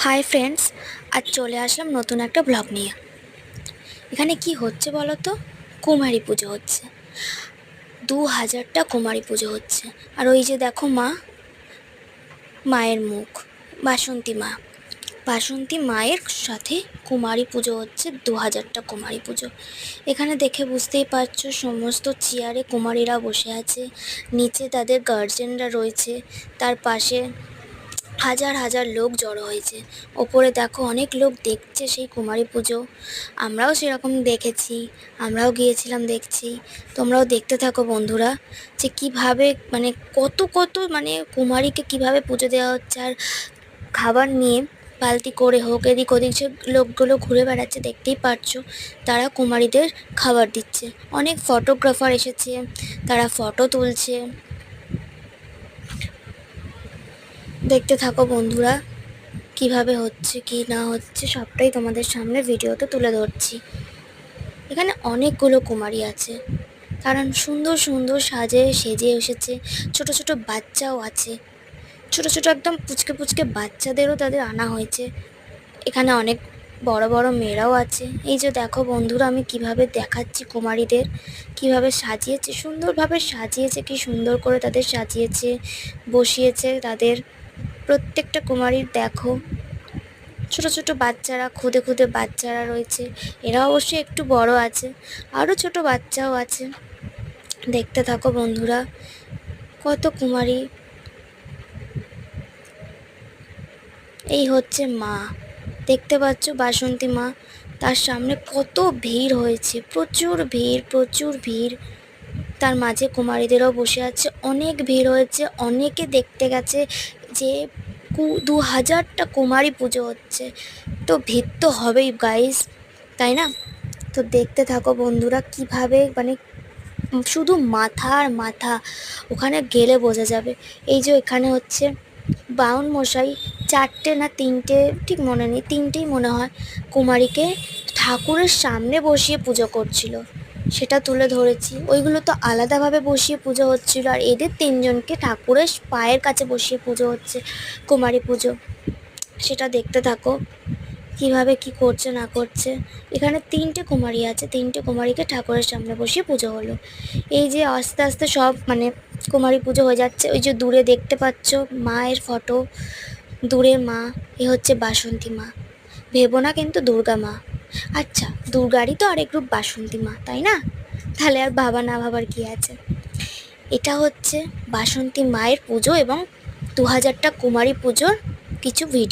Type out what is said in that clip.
Hi friends, আজ চলে আসলাম নতুন একটা ব্লগ নিয়ে। এখানে কি হচ্ছে বলো তো? কুমারী পুজো হচ্ছে। 2000টা কুমারী পুজো হচ্ছে। আর ওই যে দেখো মায়ের মুখ, বাসন্তী মায়ের সাথে কুমারী পুজো হচ্ছে। 2000টা কুমারী পুজো। এখানে দেখে বুঝতেই পারছো, সমস্ত চেয়ারে কুমারীরা বসে আছে, নিচে তাদের গার্জেনরা রয়েছে, তার পাশে হাজার হাজার লোক জড়ো হয়েছে। ওপরে দেখো অনেক লোক দেখছে সেই কুমারী পুজো। আমরাও সেরকম দেখেছি, আমরাও গিয়েছিলাম, দেখছি। তোমরাও দেখতে থাকো বন্ধুরা, যে কিভাবে কত কত কুমারীকে কিভাবে পুজো দেওয়া হচ্ছে। আর খাবার নিয়ে বালতি করে হোক এদিক ওদিক যে লোকগুলো ঘুরে বেড়াচ্ছে, দেখতেই পারছো, তারা কুমারীদের খাবার দিচ্ছে। অনেক ফটোগ্রাফার এসেছে, তারা ফটো তুলছে। দেখতে থাকো বন্ধুরা, কিভাবে হচ্ছে কি না হচ্ছে সবটাই তোমাদের সামনে ভিডিওতে তুলে ধরছি। এখানে অনেকগুলো কুমারী আছে, কারণ সুন্দর সুন্দর সেজে এসেছে। ছোট ছোট বাচ্চাও আছে, ছোট ছোট একদম পুচকে পুচকে বাচ্চাদেরও তাদের আনা হয়েছে। এখানে অনেক বড় বড় মেয়েরাও আছে। এই যে দেখো বন্ধুরা, আমি কিভাবে দেখাচ্ছি কুমারীদের কিভাবে সাজিয়েছে, সুন্দরভাবে সাজিয়েছে, কি সুন্দর করে তাদের সাজিয়েছে, বসিয়েছে তাদের। প্রত্যেকটা কুমারীর দেখো, ছোট ছোট বাচ্চারা, খুদে খুদে বাচ্চারা রয়েছে। এরা অবশ্যই একটু বড় আছে, আরও ছোট বাচ্চাও আছে। দেখতে থাকো বন্ধুরা, কত কুমারী। এই হচ্ছে মা, দেখতে পাচ্ছ বাসন্তী মা। তার সামনে কত ভিড় হয়েছে, প্রচুর ভিড়, প্রচুর ভিড়। তার মাঝে কুমারীদেরও বসে আছে, অনেক ভিড় হয়েছে। অনেকে দেখতে গেছে যে 2000টা কুমারী পুজো হচ্ছে, তো ভিড় তো হবেই গাইস, তাই না? তো দেখতে থাকো বন্ধুরা, কিভাবে শুধু মাথা আর মাথা, ওখানে গেলে বোঝা যাবে। এই যে এখানে হচ্ছে বাউন মশাই 4টে না 3টে, ঠিক মনে নেই, 3টেই মনে হয়, কুমারীকে ঠাকুরের সামনে বসিয়ে পুজো করছিল, সেটা তুলে ধরেছি। ওইগুলো তো আলাদাভাবে বসিয়ে পুজো হচ্ছিল, আর এদের 3জনকে ঠাকুরের পায়ের কাছে বসিয়ে পুজো হচ্ছে, কুমারী পুজো। সেটা দেখতে থাকো কিভাবে কি করছে না করছে। এখানে 3টে কুমারী আছে, 3টে কুমারীকে ঠাকুরের সামনে বসিয়ে পুজো হলো। এই যে আস্তে আস্তে সব কুমারী পুজো হয়ে যাচ্ছে। ওই যে দূরে দেখতে পাচ্ছ মায়ের ফটো, দূরে মা, এ হচ্ছে বাসন্তী মা। ভেবো না কিন্তু দুর্গা মা। আচ্ছা, দুর্গারই তো আরেক রূপ বাসন্তী মা, তাই না? তাহলে আর ভাবা না ভাবার কি আছে। এটা হচ্ছে বাসন্তী মায়ের পুজো এবং 2000টা কুমারী পুজোর কিছু ভিডিও।